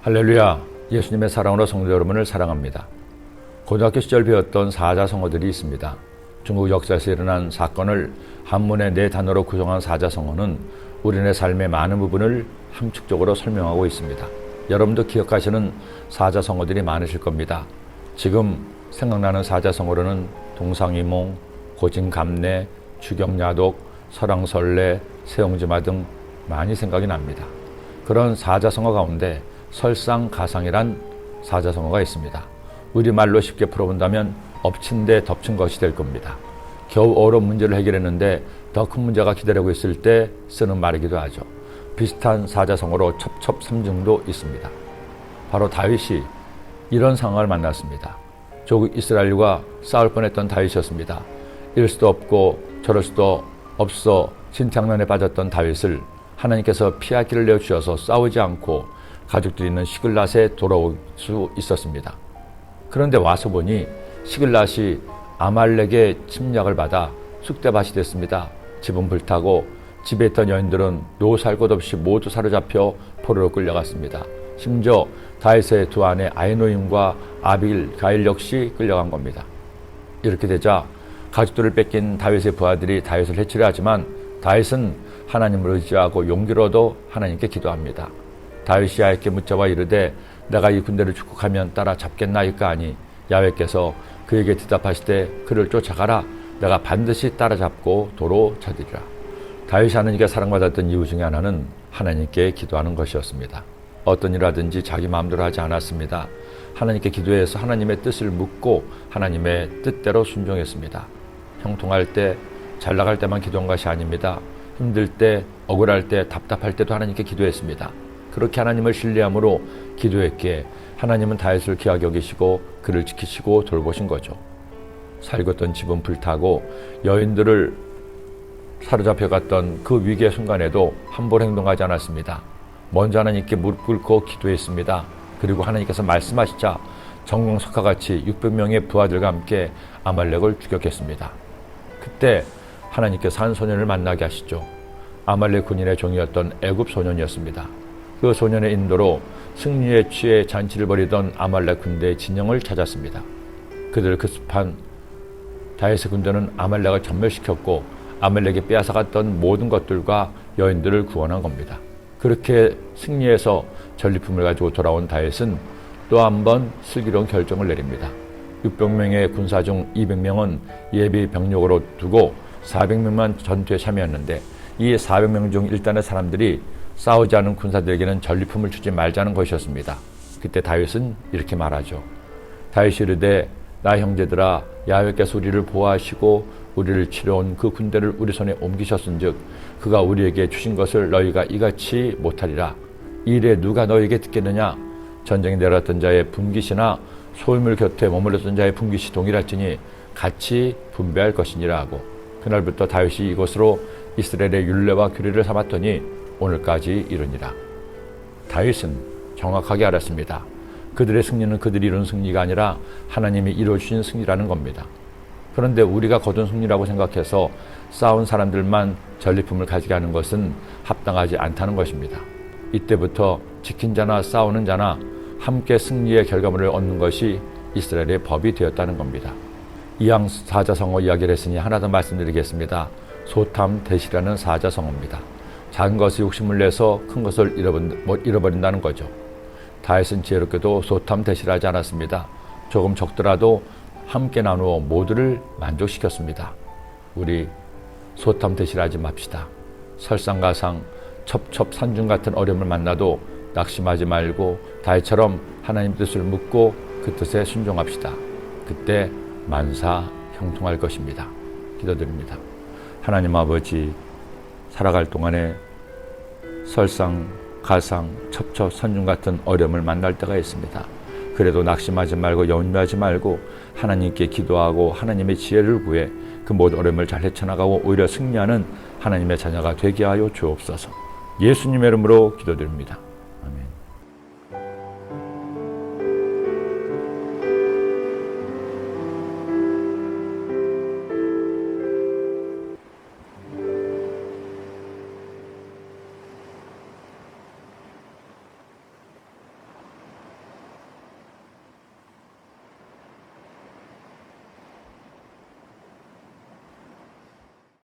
할렐루야, 예수님의 사랑으로 성도 여러분을 사랑합니다. 고등학교 시절 배웠던 사자성어들이 있습니다. 중국 역사에서 일어난 사건을 한문의 4단어로 구성한 사자성어는 우리네 삶의 많은 부분을 함축적으로 설명하고 있습니다. 여러분도 기억하시는 사자성어들이 많으실 겁니다. 지금 생각나는 사자성어로는 동상이몽, 고진감래, 추경야독, 설왕설래, 세옹지마 등 많이 생각이 납니다. 그런 사자성어 가운데 설상가상이란 사자성어가 있습니다. 우리말로 쉽게 풀어본다면 엎친 데 덮친 것이 될 겁니다. 겨우 어려운 문제를 해결했는데 더 큰 문제가 기다리고 있을 때 쓰는 말이기도 하죠. 비슷한 사자성어로 첩첩삼중도 있습니다. 바로 다윗이 이런 상황을 만났습니다. 조국 이스라엘과 싸울 뻔했던 다윗이었습니다. 이럴 수도 없고 저럴 수도 없어 진퇴양난에 빠졌던 다윗을 하나님께서 피할 길을 내어주셔서 싸우지 않고 가족들이 있는 시글랏에 돌아올 수 있었습니다. 그런데 와서 보니 시글랏이 아말렉의 침략을 받아 쑥대밭이 됐습니다. 집은 불타고 집에 있던 여인들은 노 살 것 없이 모두 사로잡혀 포로로 끌려갔습니다. 심지어 다윗의 두 아내 아히노임과 아비가일 역시 끌려간 겁니다. 이렇게 되자 가족들을 뺏긴 다윗의 부하들이 다윗을 해치려 하지만 다윗은 하나님을 의지하고 용기를 얻어 하나님께 기도합니다. 다윗이 야훼께 묻자와 이르되 내가 이 군대를 축복하면 따라잡겠나이까 하니 야훼께서 그에게 대답하시되 그를 쫓아가라. 내가 반드시 따라잡고 도로 쳐들이라. 다윗이 하나님께 사랑받았던 이유 중에 하나는 하나님께 기도하는 것이었습니다. 어떤 일 하든지 자기 마음대로 하지 않았습니다. 하나님께 기도해서 하나님의 뜻을 묻고 하나님의 뜻대로 순종했습니다. 형통할 때, 잘 나갈 때만 기도한 것이 아닙니다. 힘들 때, 억울할 때, 답답할 때도 하나님께 기도했습니다. 그렇게 하나님을 신뢰함으로 기도했기에 하나님은 다윗을 귀하게 여기시고 그를 지키시고 돌보신 거죠. 살고 있던 집은 불타고 여인들을 사로잡혀 갔던 그 위기의 순간에도 함부로 행동하지 않았습니다. 먼저 하나님께 무릎 꿇고 기도했습니다. 그리고 하나님께서 말씀하시자 정광석과 같이 600명의 부하들과 함께 아말렉을 추격했습니다. 그때 하나님께서 한 소년을 만나게 하시죠. 아말렉 군인의 종이었던 애굽 소년이었습니다. 그 소년의 인도로 승리에 취해 잔치를 벌이던 아말렉 군대의 진영을 찾았습니다. 그들을 급습한 다윗의 군대는 아말렉을 전멸시켰고 아말렉이 빼앗아갔던 모든 것들과 여인들을 구원한 겁니다. 그렇게 승리해서 전리품을 가지고 돌아온 다윗은 또 한 번 슬기로운 결정을 내립니다. 600명의 군사 중 200명은 예비 병력으로 두고 400명만 전투에 참여했는데 이 400명 중 일단의 사람들이 싸우지 않은 군사들에게는 전리품을 주지 말자는 것이었습니다. 그때 다윗은 이렇게 말하죠. 다윗이 이르되 나 형제들아 야훼께서 우리를 보호하시고 우리를 치러온 그 군대를 우리 손에 옮기셨은즉 그가 우리에게 주신 것을 너희가 이같이 못하리라. 이 일에 누가 너희에게 듣겠느냐. 전쟁에 내려왔던 자의 분깃이나 소유물 곁에 머물렀던 자의 분깃이 동일할지니 같이 분배할 것이니라 하고 그날부터 다윗이 이곳으로 이스라엘의 율례와 규례를 삼았더니 오늘까지 이르니라. 다윗은 정확하게 알았습니다. 그들의 승리는 그들이 이룬 승리가 아니라 하나님이 이루어주신 승리라는 겁니다. 그런데 우리가 거둔 승리라고 생각해서 싸운 사람들만 전리품을 가지게 하는 것은 합당하지 않다는 것입니다. 이때부터 지킨 자나 싸우는 자나 함께 승리의 결과물을 얻는 것이 이스라엘의 법이 되었다는 겁니다. 이양 사자성어 이야기를 했으니 하나 더 말씀드리겠습니다. 소탐대실이라는 사자성어입니다. 작은 것에 욕심을 내서 큰 것을 잃어버린다는 거죠. 다윗은 지혜롭게도 소탐대실하지 않았습니다. 조금 적더라도 함께 나누어 모두를 만족시켰습니다. 우리 소탐대실하지 맙시다. 설상가상, 첩첩산중 같은 어려움을 만나도 낙심하지 말고 다윗처럼 하나님 뜻을 묻고 그 뜻에 순종합시다. 그때 만사 형통할 것입니다. 기도드립니다. 하나님 아버지, 살아갈 동안에 설상, 가상, 첩첩산중 같은 어려움을 만날 때가 있습니다. 그래도 낙심하지 말고 염려하지 말고 하나님께 기도하고 하나님의 지혜를 구해 그 모든 어려움을 잘 헤쳐나가고 오히려 승리하는 하나님의 자녀가 되게 하여 주옵소서. 예수님의 이름으로 기도드립니다.